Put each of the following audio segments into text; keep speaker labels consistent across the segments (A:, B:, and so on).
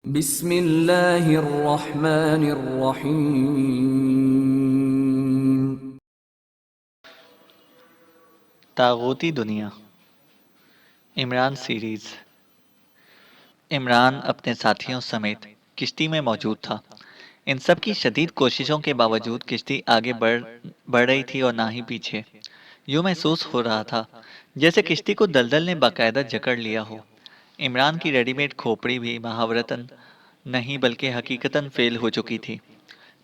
A: बिस्मिल्लाहिर्रहमानिर्रहीम।
B: तागूती दुनिया। इमरान सीरीज। इमरान अपने साथियों समेत किश्ती में मौजूद था। इन सब की शदीद कोशिशों के बावजूद किश्ती आगे बढ़ रही थी और ना ही पीछे। यूं महसूस हो रहा था जैसे किश्ती को दलदल ने बाकायदा जकड़ लिया हो। इमरान की रेडीमेड खोपड़ी भी महावरतन नहीं बल्कि हकीकतन फेल हो चुकी थी।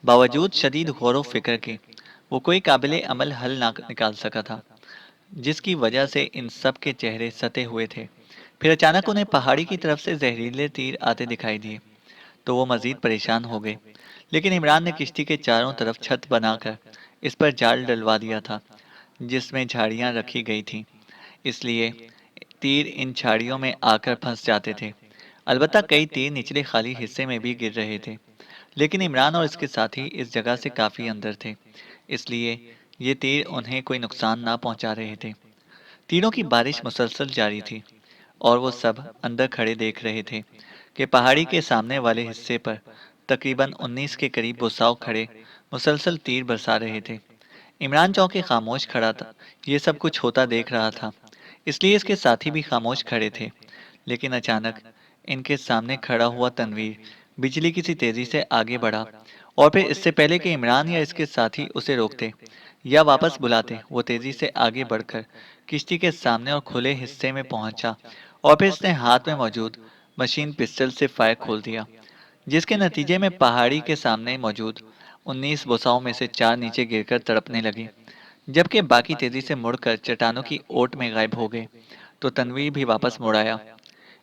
B: बावजूद शदीद गौर व फिक्र के वो कोई काबिले अमल हल ना निकाल सका था, जिसकी वजह से इन सब के चेहरे सते हुए थे। फिर अचानक उन्हें पहाड़ी की तरफ से जहरीले तीर आते दिखाई दिए, तो वो मजीद परेशान हो गए। लेकिन इमरान ने किश्ती के चारों तरफ छत बनाकर इस पर जाल डलवा दिया था, जिसमें झाड़ियां रखी गई थीं। इसलिए तीर इन झाड़ियों में आकर फंस जाते थे। अलबत्ता कई तीर निचले खाली हिस्से में भी गिर रहे थे, लेकिन इमरान और इसके साथी इस जगह से काफी अंदर थे, इसलिए ये तीर उन्हें कोई नुकसान ना पहुंचा रहे थे। तीरों की बारिश मुसलसल जारी थी और वो सब अंदर खड़े देख रहे थे कि पहाड़ी के सामने वाले हिस्से पर तकरीबन 19 के करीब बुसाव खड़े मुसलसल तीर बरसा रहे थे। इमरान चौंके खामोश खड़ा था। ये सब कुछ होता देख रहा था, इसलिए इसके साथी भी खामोश खड़े थे। लेकिन अचानक इनके सामने खड़ा हुआ तनवीर बिजली की सी तेजी से आगे बढ़ा, और फिर इससे पहले कि इमरान या इसके साथी उसे रोकते या वापस बुलाते, वो तेजी से आगे बढ़कर किश्ती के सामने और खुले हिस्से में पहुंचा, और फिर इसने हाथ में मौजूद मशीन पिस्टल से फायर खोल दिया, जिसके नतीजे में पहाड़ी के सामने मौजूद 19 बुसाओं में से 4 नीचे गिरकर तड़पने लगी, जबकि बाकी तेजी से मुड़कर चट्टानों की ओट में गायब हो गए। तो तनवीर भी वापस मुड़ आया।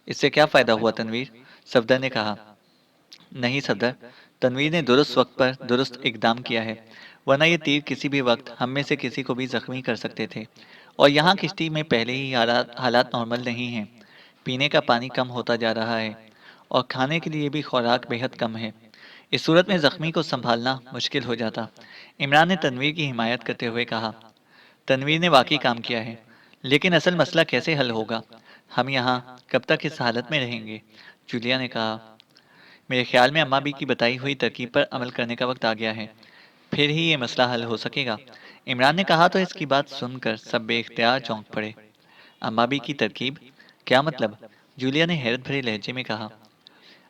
B: इससे क्या फायदा हुआ तनवीर? सफदर ने कहा। नहीं सफदर, तनवीर ने दुरुस्त वक्त पर दुरुस्त इकदाम किया है, वरना ये तीर किसी भी वक्त हम में से किसी को भी जख्मी कर सकते थे। और यहाँ किश्ती में पहले ही हालात नॉर्मल नहीं हैं। पीने का पानी कम होता जा रहा है और खाने के लिए भी खुराक बेहद कम है। इस सूरत में जख्मी को संभालना मुश्किल हो जाता। इमरान ने तनवीर की हिमायत करते हुए कहा। तनवीर ने वाकई काम किया है, लेकिन असल मसला कैसे हल होगा? हम यहाँ कब तक इस हालत में रहेंगे? जूलिया ने कहा। मेरे ख्याल में अम्मा बी की बताई हुई तरकीब पर अमल करने का वक्त आ गया है, फिर ही ये मसला हल हो सकेगा। इमरान ने कहा तो इसकी बात सुनकर सब बेख्तियार चौंक पड़े। अम्मा बी की तरकीब? क्या मतलब? जूलिया ने हैरत भरे लहजे में कहा।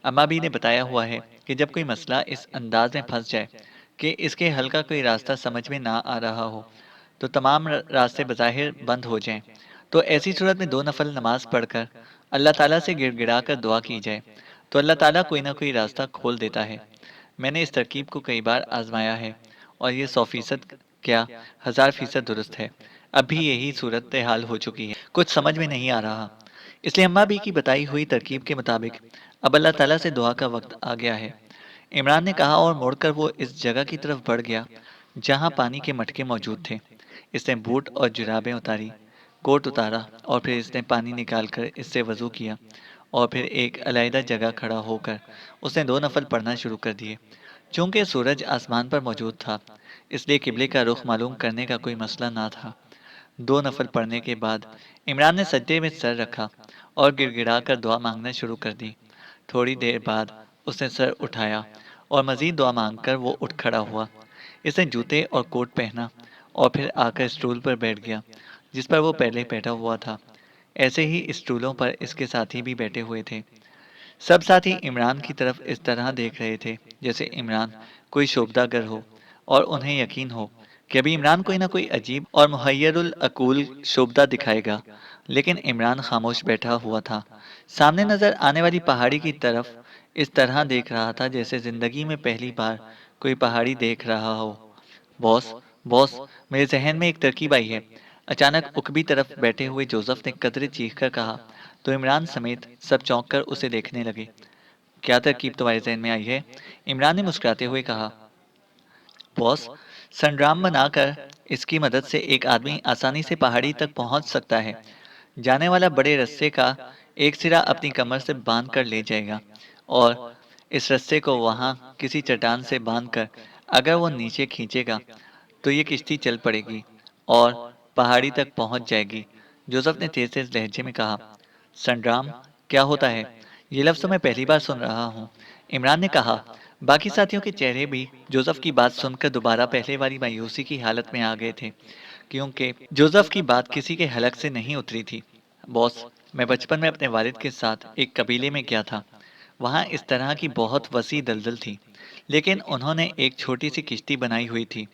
B: अम्मा बी ने बताया हुआ है कि जब कोई मसला इस अंदाज में फंस जाए कि इसके हल का कोई रास्ता समझ में ना आ रहा हो, तो तमाम रास्ते बज़ाहिर बंद हो जाएं, तो ऐसी सूरत में 2 नफल नमाज पढ़कर अल्लाह ताला से गिड़गिड़ा कर दुआ की जाए, तो अल्लाह ताला कोई ना कोई रास्ता खोल देता है। मैंने इस तरकीब को कई बार आजमाया है और ये 100% क्या 1000% दुरुस्त है। अब भी यही सूरत हाल हो चुकी है, कुछ समझ में नहीं आ रहा। इसलिए अम्मा बी की बताई हुई तरकीब के मुताबिक अब अल्लाह ताला से दुआ का वक्त आ गया है। इमरान ने कहा और मुड़कर वो इस जगह की तरफ बढ़ गया जहां पानी के मटके मौजूद थे। इसने बूट और जुराबें उतारी, कोट उतारा और फिर इसने पानी निकालकर इससे वजू किया, और फिर एक अलहदा जगह खड़ा होकर उसने 2 नफल पढ़ना शुरू कर दिए। चूंकि सूरज आसमान पर मौजूद था, इसलिए किबले का रुख मालूम करने का कोई मसला ना था। 2 नफल पढ़ने के बाद इमरान ने सज्जे में सर रखा और गिड़गिड़ाकर दुआ मांगना शुरू कर दी। थोड़ी देर बाद उसने सर उठाया और मजीद दुआ मांगकर वो उठ खड़ा हुआ। इसने जूते और कोट पहना और फिर आकर स्टूल पर बैठ गया, जिस पर वो पहले बैठा हुआ था। ऐसे ही स्टूलों पर इसके साथी भी बैठे हुए थे। सब साथी इमरान की तरफ इस तरह देख रहे थे जैसे इमरान कोई शोभदागर हो, और उन्हें यकीन हो कि अभी इमरान कोई ना कोई अजीब और मुहैयरुल अकूल शोभदा दिखाएगा। लेकिन इमरान खामोश बैठा हुआ था, सामने नजर आने वाली पहाड़ी की तरफ इस तरह देख रहा था जैसे जिंदगी में पहली बार कोई पहाड़ी देख रहा हो। बॉस, बॉस, मेरे जहन में एक तरकीब आई है। अचानक उकबी तरफ बैठे हुए जोसेफ ने कदरे चीख कर कहा, तो इमरान समेत सब चौंक कर उसे देखने लगे। क्या तरकीब तुम्हारे जहन में आई है? इमरान ने मुस्कुराते हुए कहा। बॉस, संग्राम बनाकर इसकी मदद से एक आदमी आसानी से पहाड़ी तक पहुंच सकता है। जाने वाला बड़े रस्से का एक सिरा अपनी कमर से बांध कर ले जाएगा, और इस रस्से को वहां किसी चट्टान से बांधकर अगर वो नीचे खींचेगा तो ये किश्ती चल पड़ेगी और पहाड़ी तक पहुंच जाएगी। जोसेफ ने तेज तेज लहजे में कहा। संग्राम क्या होता है? ये लफ्ज़ तो मैं पहली बार सुन रहा हूँ। इमरान ने कहा। बाकी साथियों के चेहरे भी जोसेफ की बात सुनकर दोबारा पहले वाली मायूसी की हालत में आ गए थे, क्योंकि जोसेफ की बात किसी के हलक से नहीं उतरी थी। बॉस, मैं बचपन में अपने वालिद के साथ एक कबीले में गया था। वहाँ इस तरह की बहुत वसी दलदल थी, लेकिन उन्होंने एक छोटी सी किश्ती बनाई हुई थी,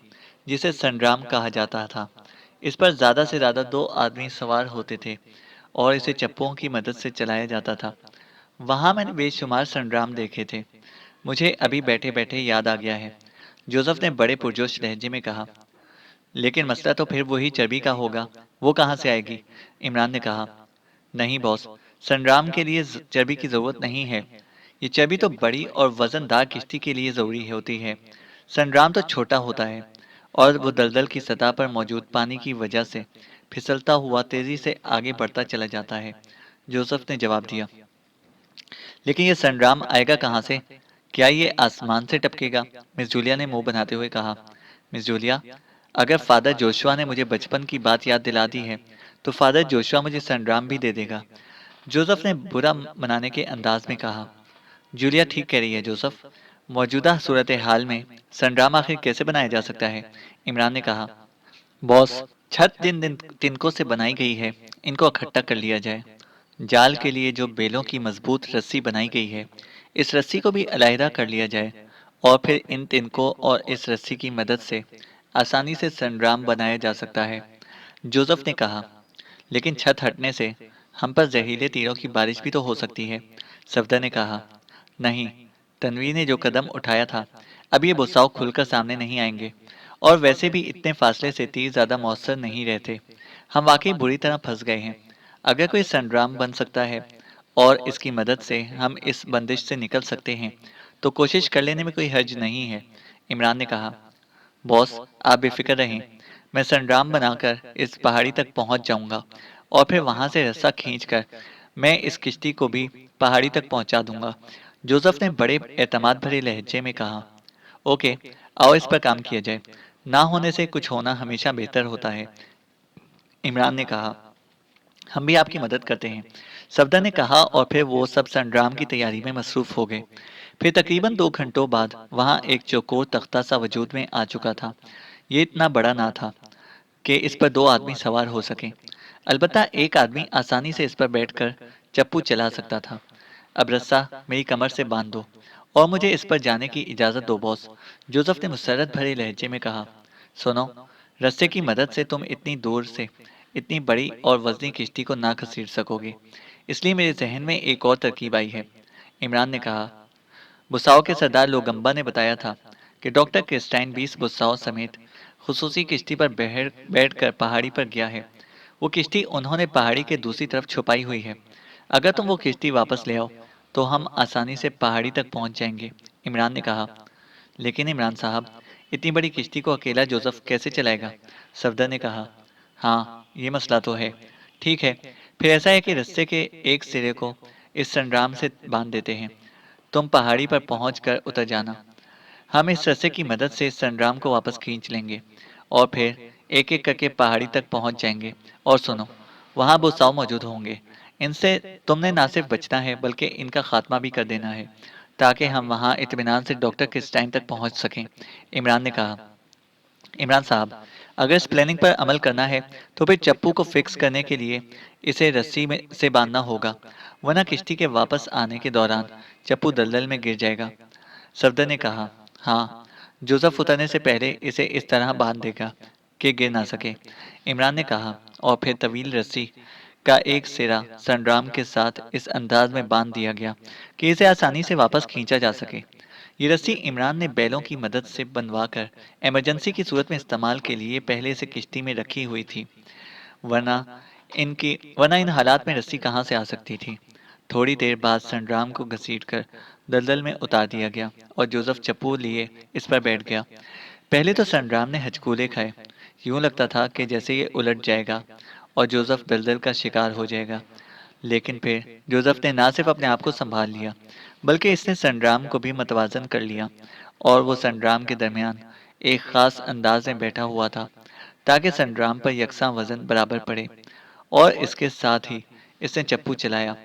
B: जिसे संग्राम कहा जाता था। इस पर ज़्यादा से ज़्यादा 2 आदमी सवार होते थे और इसे चप्पुओं की मदद से चलाया जाता था। वहाँ मैंने बेशुमार संग्राम देखे थे। मुझे अभी बैठे-बैठे याद आ गया है। जोसेफ ने बड़े पुरजोश लहजे में कहा। लेकिन मसला तो फिर वही चर्बी का होगा। वो कहाँ से आएगी? इमरान ने कहा। नहीं बॉस, संग्राम के लिए चर्बी की ज़रूरत नहीं है। ये चर्बी तो बड़ी और वजनदार किश्ती के लिए ज़रूरी होती है। संग्राम तो छोटा होता है और वो दलदल की सतह पर मौजूद पानी की वजह से फिसलता हुआ तेजी से आगे बढ़ता चला जाता है। जोसेफ ने जवाब दिया। लेकिन ये संग्राम आएगा कहाँ से? क्या ये आसमान से टपकेगा? मिस जूलिया ने मुंह बनाते हुए कहा। मिस जूलिया, अगर फादर जोशुआ ने मुझे बचपन की बात याद दिला दी है, तो फादर जोशुआ मुझे संग्राम भी दे देगा। जोसेफ ने बुरा मनाने के अंदाज में कहा। जूलिया ठीक कह रही है जोसेफ। मौजूदा सूरत हाल में संग्राम आखिर कैसे बनाया जा सकता है? इमरान ने कहा। बॉस, छत जिन दिन तिनकों से बनाई गई है, इनको इकट्ठा कर लिया जाए। जाल के लिए जो बेलों की मजबूत रस्सी बनाई गई है, इस रस्सी को भी अलहदा कर लिया जाए और फिर इन तिनकों और इस रस्सी की मदद से आसानी से संग्राम बनाया जा सकता है। जोसेफ ने कहा। लेकिन छत हटने से हम पर जहरीले तीरों की बारिश भी तो हो सकती है। सफदर ने कहा। नहीं, तन्वीर ने जो कदम उठाया था, अब ये बुस्साओ खुलकर सामने नहीं आएंगे, और वैसे भी इतने फासले से तीर ज्यादा मौसर नहीं रहते। हम वाकई बुरी तरह फंस गए हैं। अगर कोई संग्राम बन सकता है और इसकी मदद से हम इस बंदिश से निकल सकते हैं, तो कोशिश कर लेने में कोई हर्ज नहीं है। इमरान ने कहा। बॉस, आप बेफिक्र रहें। मैं संग्राम बनाकर इस पहाड़ी तक पहुंच जाऊंगा और फिर वहां से रस्सा खींचकर मैं इस किश्ती को भी पहाड़ी तक पहुंचा दूंगा। जोसेफ ने बड़े एतमाद भरे लहजे में कहा। ओके, आओ इस पर काम किया जाए। ना होने से कुछ होना हमेशा बेहतर होता है। इमरान ने कहा। हम भी आपकी मदद करते हैं, सफदर ने कहा, और फिर वो सब संग्राम की तैयारी में मसरूफ हो गए। फिर तकरीबन 2 घंटों बाद वहां एक चौकोर तख्ता सा वजूद में आ चुका था। ये इतना बड़ा ना था कि इस पर 2 आदमी सवार हो सके। अलबत्ता एक आदमी आसानी से इस पर बैठकर चप्पू चला सकता था। अब रस्सा मेरी कमर से बांध दो और मुझे इस पर जाने की इजाजत दो बॉस, जोसेफ ने मुसर्रत भरे लहजे में कहा। सुनो, रस्से की मदद से तुम इतनी दूर से इतनी बड़ी और वजनी किश्ती को ना घसीट सकोगे, इसलिए मेरे जहन में एक और तरकीब आई है। इमरान ने कहा। बुसाओ के सरदार लोगम्बा ने बताया था कि डॉक्टर क्रिस्टाइन 20 बुसाओ समेत खुसूसी किश्ती पर बैठकर पहाड़ी पर गया है। वो किश्ती उन्होंने पहाड़ी के दूसरी तरफ छुपाई हुई है। अगर तुम वो किश्ती वापस ले आओ, तो हम आसानी से पहाड़ी तक पहुंच जाएंगे। इमरान ने कहा। लेकिन इमरान साहब, इतनी बड़ी किश्ती को अकेला जोसेफ कैसे चलाएगा? सफदर ने कहा। हाँ, ये मसला तो है। ठीक है, फिर ऐसा है कि रस्से के एक सिरे को इस संग्राम से बांध देते हैं। तुम पहाड़ी पर पहुंचकर उतर जाना। हम इस रस्से की मदद से संग्राम को वापस खींच लेंगे और फिर एक एक करके पहाड़ी तक पहुंच जाएंगे। और सुनो, वहां बुसाव मौजूद होंगे। इनसे तुमने ना सिर्फ बचना है, बल्कि इनका खात्मा भी कर देना है, ताकि हम वहां इत्मीनान से डॉक्टर क्रिस्टाइन तक पहुंच सकें। इमरान ने कहा। इमरान साहब, अगर इस प्लानिंग पर अमल करना है, तो फिर चप्पू को फिक्स करने के लिए इसे रस्सी में से बांधना होगा, वरना किश्ती के वापस आने के दौरान चप्पू दलदल में गिर जाएगा। सफदर ने कहा। हाँ, जोसेफ उतरने से पहले इसे इस तरह बांध देगा कि गिर ना सके। इमरान ने कहा। और फिर तवील रस्सी का एक सिरा संड्राम के साथ इस अंदाज में बांध दिया गया कि इसे आसानी से वापस खींचा जा सके। ये रस्सी इमरान ने बैलों की मदद से बनवाकर इमरजेंसी की सूरत में इस्तेमाल के लिए पहले से किश्ती में रखी हुई थी। वरना वरना इन हालात में रस्सी कहाँ से आ सकती थी? थोड़ी देर बाद संग्राम को घसीटकर दलदल में उतार दिया गया और जोसेफ चप्पू लिए इस पर बैठ गया। पहले तो संग्राम ने हचकूले खाए। यूं लगता था कि जैसे ये उलट जाएगा और जोसेफ दलदल का शिकार हो जाएगा। लेकिन फिर जोसेफ ने ना सिर्फ अपने आप को संभाल लिया, बल्कि इसने संग्राम को भी मतवाजन कर लिया, और वो संग्राम के दरमियान एक खास अंदाज में बैठा हुआ था, ताकि संग्राम पर यकसा वजन बराबर पड़े। और इसके साथ ही इसने चप्पू चलाया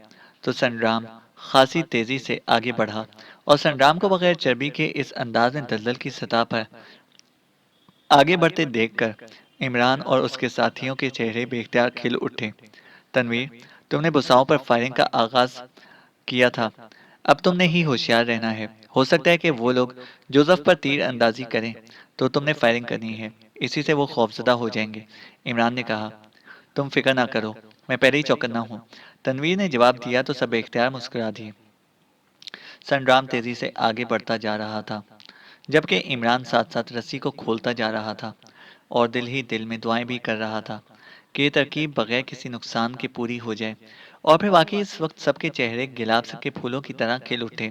B: तो संग्राम खासी तेजी से आगे बढ़ा और संग्राम को बगैर चर्बी के इस अंदाज में दलदल की सतह पर आगे बढ़ते देखकर इमरान और उसके साथियों के चेहरे बेख्तियार खिल उठे। तनवीर, तुमने बुसाओं पर फायरिंग का आगाज किया था। अब तुमने ही होशियार रहना है। हो सकता है कि वो लोग जोसेफ पर तीर अंदाजी करें, तो तुमने फायरिंग करनी है। इसी से वो खौफजदा हो जाएंगे। इमरान ने कहा, तुम फिक्र ना करो, मैं पहले ही चौकन्ना हूँ। तनवीर ने जवाब दिया तो सब बेख्तियार मुस्कुरा दिए। संग्राम तेजी से आगे बढ़ता जा रहा था, जबकि इमरान साथ साथ रस्सी को खोलता जा रहा था और दिल ही दिल में दुआएं भी कर रहा था कि ये तरकीब बगैर किसी नुकसान के पूरी हो जाए। और फिर वाकई इस वक्त सबके चेहरे गुलाब के फूलों की तरह खिल उठे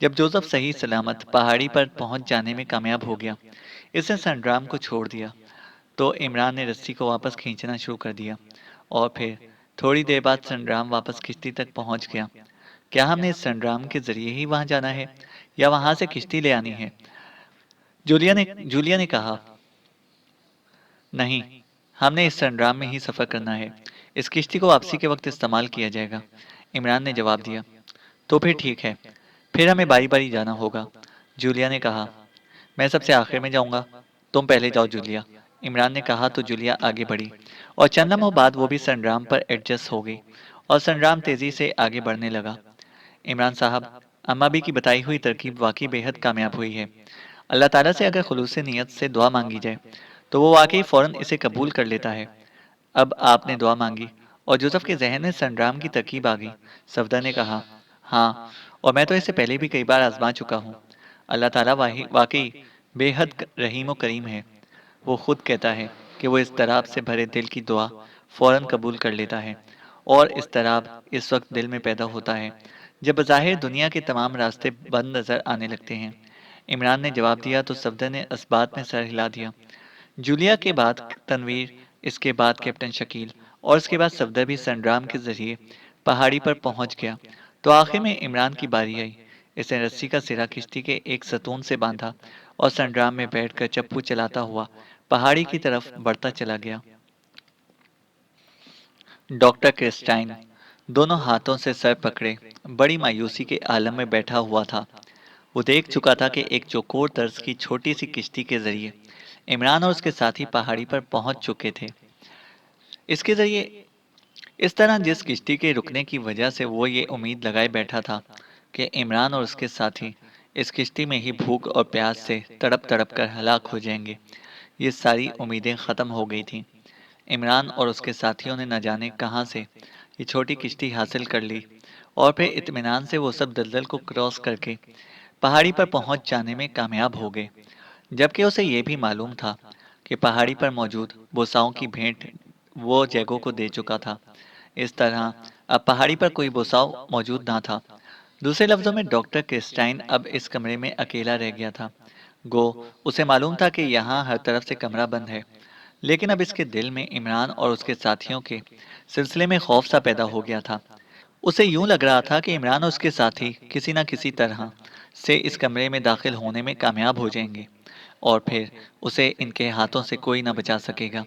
B: जब जोसेफ सही सलामत पहाड़ी पर पहुंच जाने में कामयाब हो गया। इसने संग्राम को छोड़ दिया तो इमरान ने रस्सी को वापस खींचना शुरू कर दिया और फिर थोड़ी देर बाद संग्राम वापस किश्ती तक पहुंच गया। क्या हमने इस संग्राम के जरिए ही वहां जाना है या वहां से किश्ती ले आनी है? जूलिया ने कहा, नहीं, हमने इस संग्राम में ही सफर करना है। इस किश्ती को वापसी के वक्त इस्तेमाल किया जाएगा। इमरान ने जवाब दिया। तो फिर ठीक है, फिर हमें बारी बारी जाना होगा। जूलिया ने कहा, मैं सबसे आखिर में जाऊंगा। तुम पहले जाओ जूलिया। इमरान ने कहा तो जूलिया आगे बढ़ी और चंद लम्हों बाद वो भी संग्राम पर एडजस्ट हो गई और संग्राम तेजी से आगे बढ़ने लगा। इमरान साहब, अम्मा भी की बताई हुई तरकीब वाकई बेहद कामयाब हुई है। अल्लाह ताला से अगर खुलूस नीयत से दुआ मांगी जाए तो वो वाकई फौरन इसे कबूल कर लेता है। अब आपने दुआ मांगी और जोसेफ के जहन में संग्राम की तरकीब आ गई। सफदर ने कहा, हाँ, और मैं तो इसे पहले भी कई बार आजमा चुका हूँ। अल्लाह ताला वाकई बेहद रहीम व करीम है। वो खुद कहता है कि वो इस तराब से भरे दिल की दुआ फौरन कबूल कर लेता है और इस तराब इस वक्त दिल में पैदा होता है जब बज़ाहिर दुनिया के तमाम रास्ते बंद नजर आने लगते हैं। इमरान ने जवाब दिया तो सफदर ने इस बात में सर हिला दिया। जूलिया के बाद तनवीर, इसके बाद कैप्टन शकील और इसके बाद सफदर भी संग्राम के जरिए पहाड़ी पर पहुंच गया। तो आखिर में इमरान की बारी आई। इसने रस्सी का सिरा किश्ती के एक सतून से बांधा और संग्राम में बैठकर चप्पू चलाता हुआ पहाड़ी की तरफ बढ़ता चला गया। डॉक्टर क्रिस्टाइन दोनों हाथों से सर पकड़े बड़ी मायूसी के आलम में बैठा हुआ था। वो देख चुका था कि एक चौकोर तर्ज की छोटी सी किश्ती के जरिए इमरान और उसके साथी पहाड़ी पर पहुंच चुके थे। इसके जरिए इस तरह जिस किश्ती के रुकने की वजह से वो ये उम्मीद लगाए बैठा था कि इमरान और उसके साथी इस किश्ती में ही भूख और प्यास से तड़प तड़प कर हलाक हो जाएंगे, ये सारी उम्मीदें ख़त्म हो गई थीं। इमरान और उसके साथियों ने न जाने कहां से ये छोटी किश्ती हासिल कर ली और फिर इत्मीनान से वो सब दलदल को क्रॉस करके पहाड़ी पर पहुंच जाने में कामयाब हो गए, जबकि उसे ये भी मालूम था कि पहाड़ी पर मौजूद बोसाओं की भेंट वो जैगो को दे चुका था। इस तरह अब पहाड़ी पर कोई बोसाव मौजूद ना था। दूसरे लफ्जों में डॉक्टर क्रिस्टाइन अब इस कमरे में अकेला रह गया था। गो उसे मालूम था कि यहाँ हर तरफ से कमरा बंद है, लेकिन अब इसके दिल में इमरान और उसके साथियों के सिलसिले में खौफ सा पैदा हो गया था। उसे यूं लग रहा था कि इमरान और उसके साथी किसी न किसी तरह से इस कमरे में दाखिल होने में कामयाब हो जाएंगे और फिर उसे इनके हाथों से कोई न बचा सकेगा।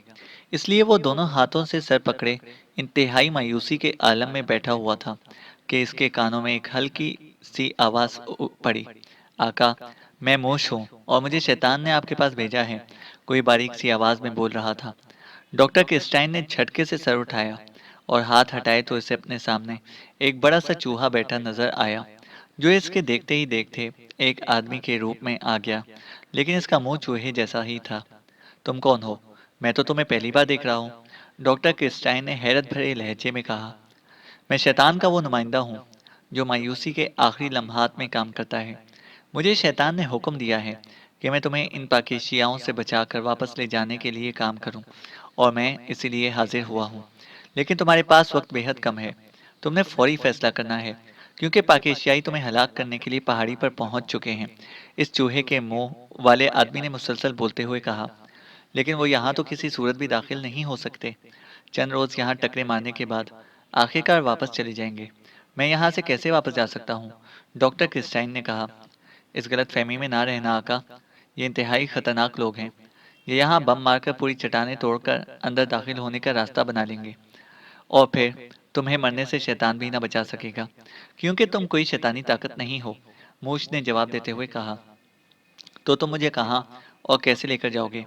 B: इसलिए वो दोनों हाथों से सर पकड़े इंतहाई मायूसी के आलम में बैठा हुआ था कि इसके कानों में एक हल्की सी आवाज पड़ी, आका, मैं मोश हूँ और मुझे शैतान ने आपके पास भेजा है। कोई बारीक सी आवाज में बोल रहा था। डॉक्टर क्रिस्टाइन ने झटके से सर उठाया और हाथ हटाए तो इसे अपने सामने एक बड़ा सा चूहा बैठा नजर आया, जो इसके देखते ही देखते एक आदमी के रूप में आ गया, लेकिन इसका मुंह चूहे जैसा ही था। तुम कौन हो? मैं तो तुम्हें पहली बार देख रहा हूँ, डॉक्टर क्रिस्टाइन ने हैरत भरे लहजे में कहा। मैं शैतान का वो नुमाइंदा हूँ जो मायूसी के आखिरी लम्हात में काम करता है। मुझे शैतान ने हुक्म दिया है कि मैं तुम्हें इन पाकिशियाओं से बचाकर वापस ले जाने के लिए काम करूं, और मैं इसीलिए हाजिर हुआ हूँ। लेकिन तुम्हारे पास वक्त बेहद कम है। तुमने फौरी फैसला करना है, क्योंकि पाकिशियाई तुम्हें हलाक करने के लिए पहाड़ी पर पहुंच चुके हैं। इस चूहे के मुंह वाले आदमी ने मुसलसल बोलते हुए कहा। लेकिन वो यहाँ तो किसी सूरत भी दाखिल नहीं हो सकते। चंद रोज यहाँ टकरे मारने के बाद आखिरकार वापस चले जाएंगे। मैं यहाँ से कैसे वापस जा सकता हूँ? डॉक्टर क्रिस्टाइन ने कहा। इस गलत फहमी में ना रहना आका, ये इंतहाई खतरनाक लोग हैं। ये यहाँ बम मारकर पूरी चट्टानें तोड़कर अंदर दाखिल होने का रास्ता बना लेंगे और फिर तुम्हें मरने से शैतान भी ना बचा सकेगा, क्योंकि तुम कोई शैतानी ताकत नहीं हो। मूस ने जवाब देते हुए कहा। तो तुम मुझे कहाँ और कैसे लेकर जाओगे?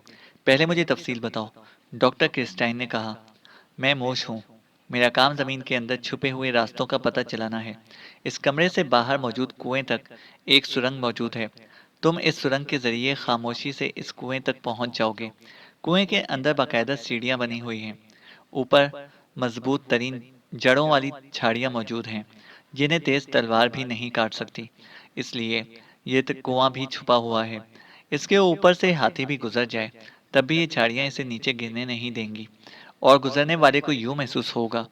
B: पहले मुझे तफसील बताओ। डॉक्टर क्रिस्टाइन ने कहा। मैं मोश हूँ। मेरा काम जमीन के अंदर छुपे हुए रास्तों का पता चलाना है। इस कमरे से बाहर मौजूद कुएं तक एक सुरंग मौजूद है। तुम इस सुरंग के जरिए खामोशी से इस कुएं तक पहुंच जाओगे। कुएं के अंदर बाकायदा सीढ़ियां बनी हुई हैं। ऊपर मजबूत तरीन जड़ों वाली झाड़ियां मौजूद हैं, जिन्हें तेज तलवार भी नहीं काट सकती। इसलिए ये कुआं भी छुपा हुआ है। इसके ऊपर से हाथी भी गुजर जाए, तब भी ये झाड़ियां इसे नीचे गिरने नहीं देंगी, और गुजरने वाले को यूं महसूस होगा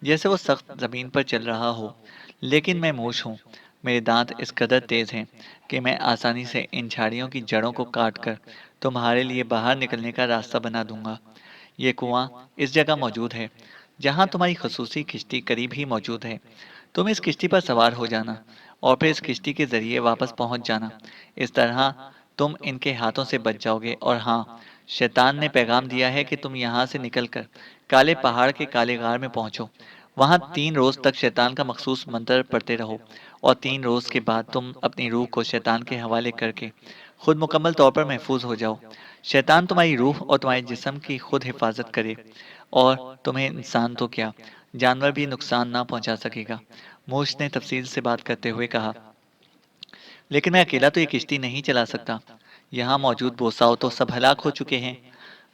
B: जैसे वो सख्त जमीन पर चल रहा हो। लेकिन मैं मूश हूँ। मेरे दांत इस कदर तेज हैं कि मैं आसानी से इन झाड़ियों की जड़ों को काट कर तुम्हारे लिए बाहर निकलने का रास्ता बना दूंगा। ये कुआं इस जगह मौजूद है, जहां तुम्हारी खसूसी किश्ती करीब ही मौजूद है। तुम इस किश्ती पर सवार हो जाना और फिर इस किश्ती के जरिए वापस पहुंच जाना। इस तरह तुम इनके हाथों से बच जाओगे। और हाँ, शैतान ने पैगाम दिया है कि तुम यहाँ से निकलकर काले पहाड़ के काले गार में पहुंचो। वहां 3 रोज तक शैतान का मखसूस मंत्र पढ़ते रहो, और 3 रोज के बाद तुम अपनी रूह को शैतान के हवाले करके खुद मुकम्मल तौर पर महफूज हो जाओ। शैतान तुम्हारी रूह और तुम्हारे जिस्म की खुद हिफाजत करे, और तुम्हें इंसान तो क्या, जानवर भी नुकसान ना पहुंचा सकेगा। मूस ने तफसील से बात करते हुए कहा। लेकिन मैं अकेला तो ये किश्ती नहीं चला सकता। यहाँ मौजूद बोसाओ तो सब हलाक हो चुके हैं।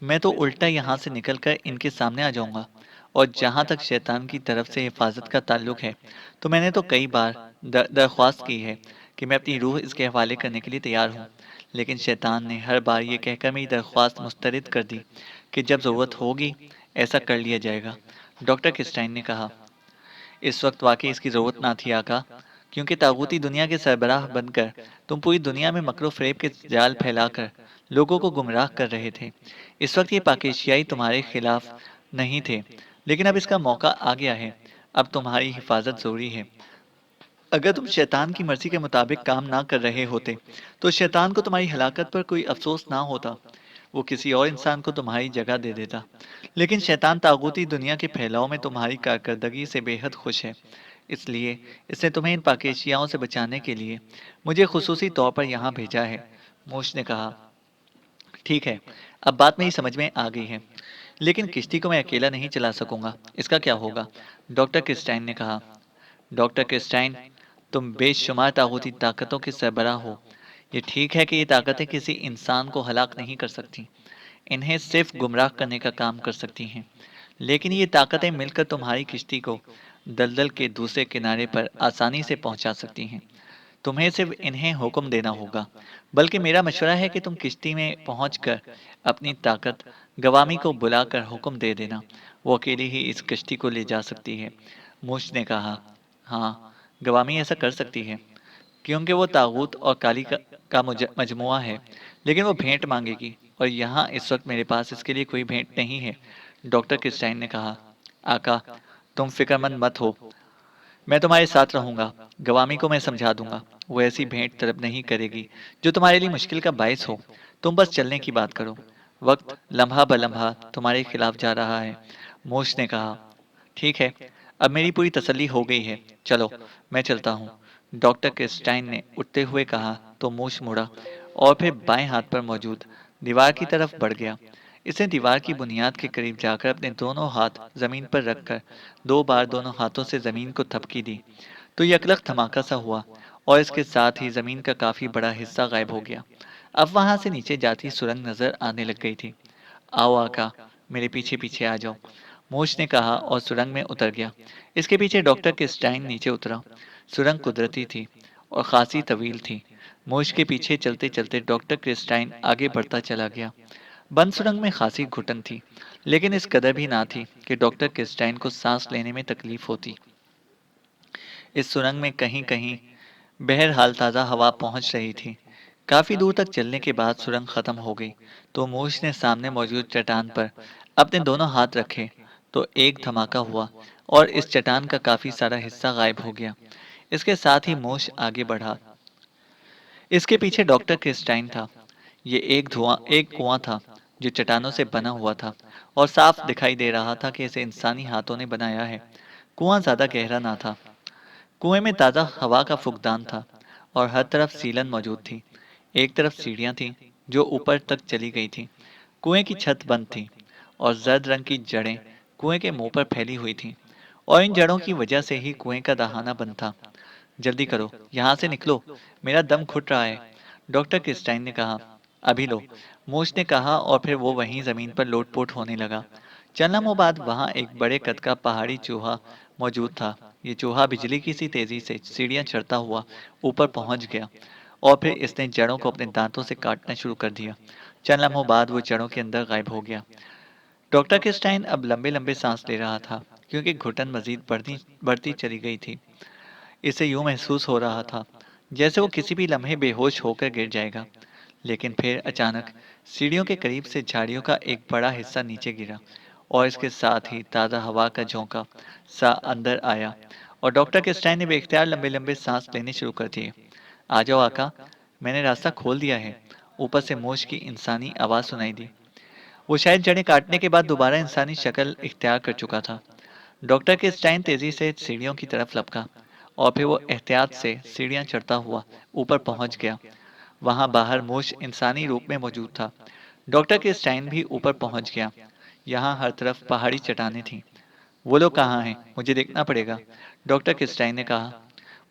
B: मैं तो उल्टा यहाँ से निकलकर इनके सामने आ जाऊंगा। और जहाँ तक शैतान की तरफ से हिफाजत का ताल्लुक है, तो मैंने तो कई बार दरख्वास्त की है कि मैं अपनी रूह इसके हवाले करने के लिए तैयार हूँ। लेकिन शैतान ने हर बार ये कहकर मेरी दरख्वास्त मुस्तरद कर दी कि जब ज़रूरत होगी ऐसा कर लिया जाएगा। डॉक्टर किस्टाइन ने कहा। इस वक्त वाकई इसकी ज़रूरत ना थी आका, क्योंकि तागूती दुनिया के सरबराह बनकर तुम पूरी दुनिया में मकरो फ़रेब के जाल फैलाकर लोगों को गुमराह कर रहे थे। इस वक्त ये पाकिस्तानी तुम्हारे खिलाफ नहीं थे, लेकिन अब इसका मौका आ गया है। अब तुम्हारी हिफाजत ज़रूरी है। अगर तुम शैतान की मर्जी के मुताबिक काम ना कर रहे होते, तो शैतान को तुम्हारी हलाकत पर कोई अफसोस ना होता। वो किसी और इंसान को तुम्हारी जगह दे देता। लेकिन शैतान तागूती दुनिया के फैलाव में तुम्हारी कारकर्दगी से बेहद खुश है। इसलिए इसने तुम्हें इन पाकेशियाओं से बचाने के लिए मुझे खुसूसी तौर पर यहाँ भेजा है। मूश ने कहा। ठीक है, अब बात मेरी समझ में आ गई है। लेकिन किश्ती को मैं अकेला नहीं चला सकूंगा, इसका क्या होगा? डॉक्टर क्रिस्टाइन ने कहा। डॉक्टर क्रिस्टाइन, तुम बेशुमार तागूती ताकतों के सरबराह हो। ये ठीक है कि ये ताकतें किसी इंसान को हलाक नहीं कर सकती, इन्हें सिर्फ गुमराह करने का काम कर सकती हैं। लेकिन ये ताकतें मिलकर तुम्हारी किश्ती को दलदल के दूसरे किनारे पर आसानी से पहुंचा सकती हैं। तुम्हें सिर्फ इन्हें हुक्म देना होगा। बल्कि मेरा मशवरा है कि तुम किश्ती में पहुंचकर अपनी ताकत गवामी को बुलाकर हुक्म दे देना। वो अकेली ही इस किश्ती को ले जा सकती है। मूस ने कहा। हाँ, गवामी ऐसा कर सकती है, क्योंकि वो तागूत और काली का मजमुआ है। लेकिन वो भेंट मांगेगी, और यहाँ इस वक्त मेरे पास इसके लिए कोई भेंट नहीं है। डॉक्टर क्रिस्टाइन ने कहा। आका, तुम फिक्रमंद मत हो। मैं तुम्हारे साथ रहूंगा। गवामी को मैं समझा दूंगा। वो ऐसी भेंट तलब नहीं करेगी जो तुम्हारे लिए मुश्किल का बायस हो। तुम बस चलने की बात करो। वक्त लम्हा ब लम्हा तुम्हारे खिलाफ जा रहा है। मूस ने कहा। ठीक है, अब मेरी पूरी तसल्ली हो गई है। चलो, मैं चलता हूँ। डॉक्टर क्रिस्टाइन ने उठते हुए कहा तो मूस मुड़ा, और फिर बाएं हाथ पर मौजूद दीवार की तरफ बढ़ गया। इसने दीवार की बुनियाद के करीब जाकर अपने दोनों हाथ जमीन पर रखकर 2 बार दोनों हाथों से जमीन को थपकी दी। तो यकलख धमाका सा हुआ, और इसके साथ ही जमीन का काफी बड़ा हिस्सा गायब हो गया। अब वहां से नीचे जाती सुरंग नजर आने लग गई थी। आओ आका, मेरे पीछे पीछे आ जाओ। मूस ने कहा और सुरंग में उतर गया। इसके पीछे डॉक्टर किस्टाइन नीचे उतरा। सुरंग कुदरती थी और खासी तवील थी। मूस के पीछे चलते चलते डॉक्टर क्रिस्टाइन आगे बढ़ता चला गया। बंद सुरंग में खासी घुटन थी, लेकिन इस कदर भी ना थी कि डॉक्टर क्रिस्टाइन को सांस लेने में तकलीफ होती। इस सुरंग में कहीं कहीं बहरहाल ताज़ा हवा पहुंच रही थी। काफी दूर तक चलने के बाद सुरंग खत्म हो गई, तो मूस ने सामने मौजूद चट्टान पर अपने दोनों हाथ रखे, तो एक धमाका हुआ और इस चट्टान का काफी सारा हिस्सा गायब हो गया। इसके साथ ही मूस आगे बढ़ा। इसके पीछे डॉक्टर क्रिस्टाइन था। ये एक कुआं था जो चट्टानों से बना हुआ था, और साफ दिखाई दे रहा था कि इसे इंसानी हाथों ने बनाया है। कुआं ज्यादा गहरा ना था। कुएं में ताजा हवा का फुकदान था और हर तरफ सीलन मौजूद थी। एक तरफ सीढ़ियां थीं जो ऊपर तक चली गई थीं। कुएं की छत बंद थी और जर्द रंग की जड़ें कुएं के मुंह पर फैली हुई थीं और इन जड़ों की वजह से ही कुएं का दहाना बंद था। जल्दी करो, यहाँ से निकलो, मेरा दम घुट रहा है, डॉक्टर क्रिस्टाइन ने कहा। अभी लो, मूस ने कहा और फिर वो वहीं जमीन पर लोटपोट होने लगा। चंद लम्हों बाद वहां एक बड़े कद का पहाड़ी चूहा मौजूद था। ये चूहा बिजली की सी तेजी से सीढ़ियां चढ़ता हुआ ऊपर पहुंच गया और फिर इसने जड़ों को अपने दांतों से काटना शुरू कर दिया। चंद लम्हों बाद वो जड़ों के अंदर गायब हो गया। डॉक्टर क्रिस्टाइन अब लंबे लंबे सांस ले रहा था क्योंकि घुटन मजीद बढ़ती बढ़ती चली गई थी। इसे यूं महसूस हो रहा था जैसे वो किसी भी लम्हे बेहोश होकर गिर जाएगा। लेकिन फिर अचानक सीढ़ियों के करीब से झाड़ियों का एक बड़ा हिस्सा नीचे गिरा और इसके साथ ही ताज़ा हवा का झोंका सा अंदर आया और डॉक्टर क्रिस्टाइन ने बेख्तियार लंबे लंबे सांस लेने शुरू कर दिए। आ जाओ आका, मैंने रास्ता खोल दिया है, ऊपर से मोश की इंसानी आवाज़ सुनाई दी। वो शायद जड़ें काटने के बाद दोबारा इंसानी शक्ल इख्तियार कर चुका था। डॉक्टर क्रिस्टाइन तेजी से सीढ़ियों की तरफ लपका और फिर वो एहतियात से सीढ़ियां चढ़ता हुआ ऊपर पहुंच गया। वहां बाहर मूश इंसानी रूप में मौजूद था। डॉक्टर क्रिस्टाइन भी ऊपर पहुंच गया। यहाँ हर तरफ पहाड़ी चट्टानें थीं। वो लोग कहाँ हैं? मुझे देखना पड़ेगा, डॉक्टर क्रिस्टाइन ने कहा।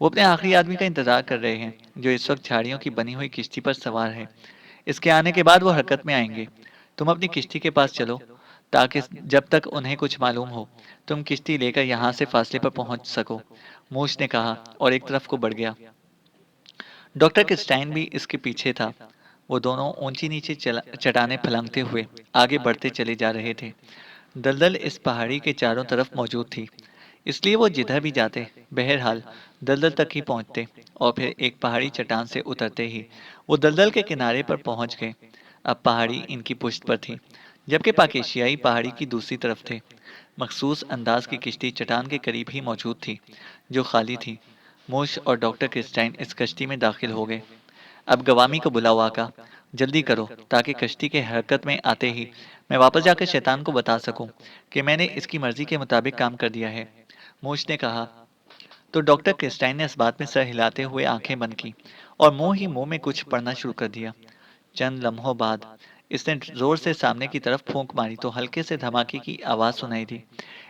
B: वो अपने आखिरी आदमी का इंतजार कर रहे हैं जो इस वक्त झाड़ियों की बनी हुई किश्ती पर सवार है। इसके आने के बाद वो हरकत में आएंगे। तुम अपनी किश्ती के पास चलो ताकि जब तक उन्हें कुछ मालूम हो तुम किश्ती लेकर यहाँ से फासले पर पहुंच सको, मूस ने कहा और एक तरफ को बढ़ गया। डॉक्टर क्रिस्टाइन भी इसके पीछे था। वो दोनों ऊंची नीची चट्टानें फलंगते हुए आगे बढ़ते चले जा रहे थे। दलदल इस पहाड़ी के चारों तरफ मौजूद थी, इसलिए वो जिधर भी जाते बहरहाल दलदल तक ही पहुंचते और फिर एक पहाड़ी चट्टान से उतरते ही वो दलदल के किनारे पर पहुंच गए। अब पहाड़ी इनकी पुश्त पर थी जबकि पाकेशियाई पहाड़ी की दूसरी तरफ थे। मखसूस अंदाज की किश्ती चट्टान के करीब ही मौजूद थी जो खाली थी। मूश और डॉक्टर क्रिस्टाइन इस कश्ती में दाखिल हो गए। अब गवामी को बुलाओ आका, जल्दी करो ताकि कश्ती के हरकत में आते ही मैं वापस जाकर शैतान को बता सकूं कि मैंने इसकी मर्जी के मुताबिक काम कर दिया है, मूश ने कहा। तो डॉक्टर क्रिस्टाइन ने इस बात में सर हिलाते हुए आंखें बंद की और मुंह ही मुंह में कुछ पढ़ना शुरू कर दिया। चंद लम्हों बाद इसने जोर से सामने की तरफ फूंक मारी तो हल्के से धमाके की आवाज सुनाई दी।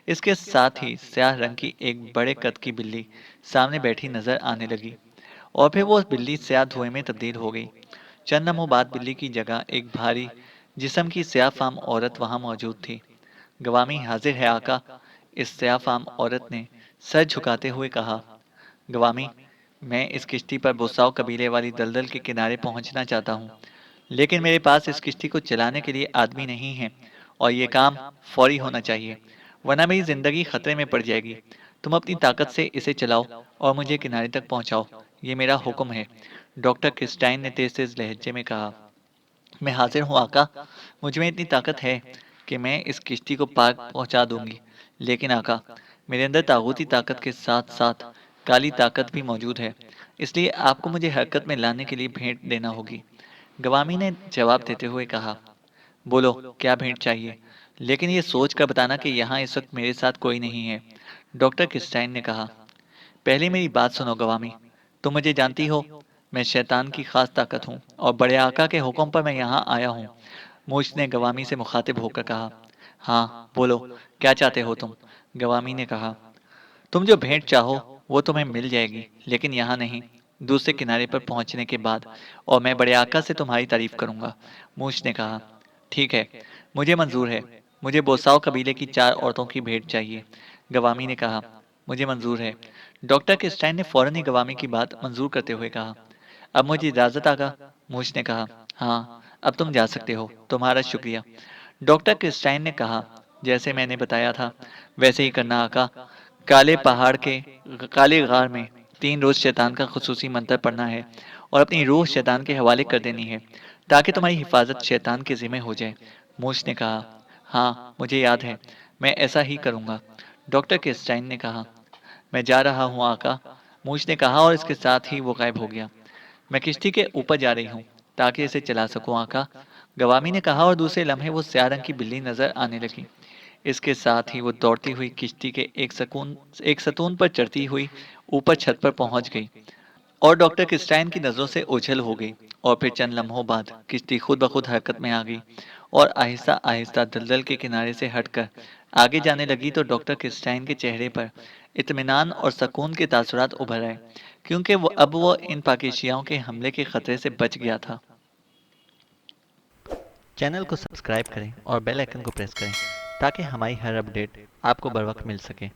B: इसके साथ ही स्याह रंग की एक बड़े कद की बिल्ली सामने बैठी नजर आने लगी और फिर वो बिल्ली स्याह धुएं में तब्दील हो गई। चंद लम्हों बाद बिल्ली की जगह एक भारी जिस्म की स्याह फाम औरत वहां मौजूद थी। गवामी हाजिर है आका, इस स्याफाम औरत ने सर झुकाते हुए कहा। गवामी, मैं इस किश्ती पर बुसाओ कबीले वाली दलदल के किनारे पहुंचना चाहता हूँ, लेकिन मेरे पास इस किश्ती को चलाने के लिए आदमी नहीं है और ये काम फौरी होना चाहिए, वरना मेरी जिंदगी खतरे में पड़ जाएगी। तुम अपनी ताकत से इसे चलाओ और मुझे किनारे तक पहुंचाओ, ये मेरा हुक्म है, डॉक्टर क्रिस्टाइन ने तेज तेज लहजे में कहा। मैं हाजिर हूँ आका, मुझ में इतनी ताकत है कि मैं इस किश्ती को पार पहुंचा दूंगी। लेकिन आका, मेरे अंदर तागूती ताकत के साथ साथ काली ताकत भी मौजूद है, इसलिए आपको मुझे हरकत में लाने के लिए भेंट देना होगी, गवामी ने जवाब देते हुए कहा। बोलो, क्या भेंट चाहिए, लेकिन ये सोच कर बताना कि यहाँ इस वक्त मेरे साथ कोई नहीं है, डॉक्टर क्रिस्टाइन ने कहा। पहले मेरी बात सुनो गवामी, तुम मुझे जानती हो, मैं शैतान की खास ताकत हूँ और बड़े आका के हुक्म पर मैं यहाँ आया हूँ, मूस ने गवामी से मुखातिब होकर कहा। हाँ बोलो, क्या चाहते हो तुम, गवामी ने कहा। तुम जो भेंट चाहो वो तुम्हें मिल जाएगी, लेकिन यहाँ नहीं, दूसरे किनारे पर पहुंचने के बाद, और मैं बड़े आका से तुम्हारी तारीफ करूंगा, मूस ने कहा। ठीक है, मुझे मंजूर है, मुझे बोसाओ कबीले की 4 औरतों की भेंट चाहिए, गवामी ने कहा। मुझे मंजूर है, डॉक्टर क्रिस्टाइन ने फौरन ही गवामी की बात मंजूर करते हुए कहा। अब मुझे इजाजत आगा, मूस ने कहा। हाँ, अब तुम जा सकते हो, तुम्हारा शुक्रिया, डॉक्टर क्रिस्टाइन ने कहा। जैसे मैंने बताया था वैसे ही करना आका। काले पहाड़ के काले गार में 3 रोज शैतान का खुसूसी मंत्र पढ़ना है और अपनी रूह शैतान के हवाले कर देनी है ताकि तुम्हारी हिफाजत शैतान के जिम्मे हो जाए, मूस ने कहा। हाँ मुझे याद है, मैं ऐसा ही करूंगा, डॉक्टर क्रिस्टाइन ने कहा। मैं जा रहा हूँ आका, मूस ने कहा और इसके साथ ही वो गायब हो गया। मैं किश्ती के ऊपर जा रही हूँ ताकि इसे चला सकूं आका, गवामी ने कहा और दूसरे लम्हे वो स्याह रंग की बिल्ली नजर आने लगी। इसके साथ ही वो दौड़ती हुई किश्ती के एक सतून पर चढ़ती हुई ऊपर छत पर पहुंच गई और डॉक्टर क्रिस्टाइन की नजरों से ओझल हो गई। और फिर चंद लम्हों बाद किश्ती खुद ब खुद हरकत में आ गई और आहिस्ता आहिस्ता दलदल के किनारे से हटकर आगे जाने लगी। तो डॉक्टर क्रिस्टाइन के चेहरे पर इत्मीनान और सकून के तासुरात उभर आए, क्योंकि वो इन पाकिस्तानियों के हमले के खतरे से बच गया था। चैनल को सब्सक्राइब करें और बेल आइकन को प्रेस करें ताकि हमारी हर अपडेट आपको बर वक्त मिल सके।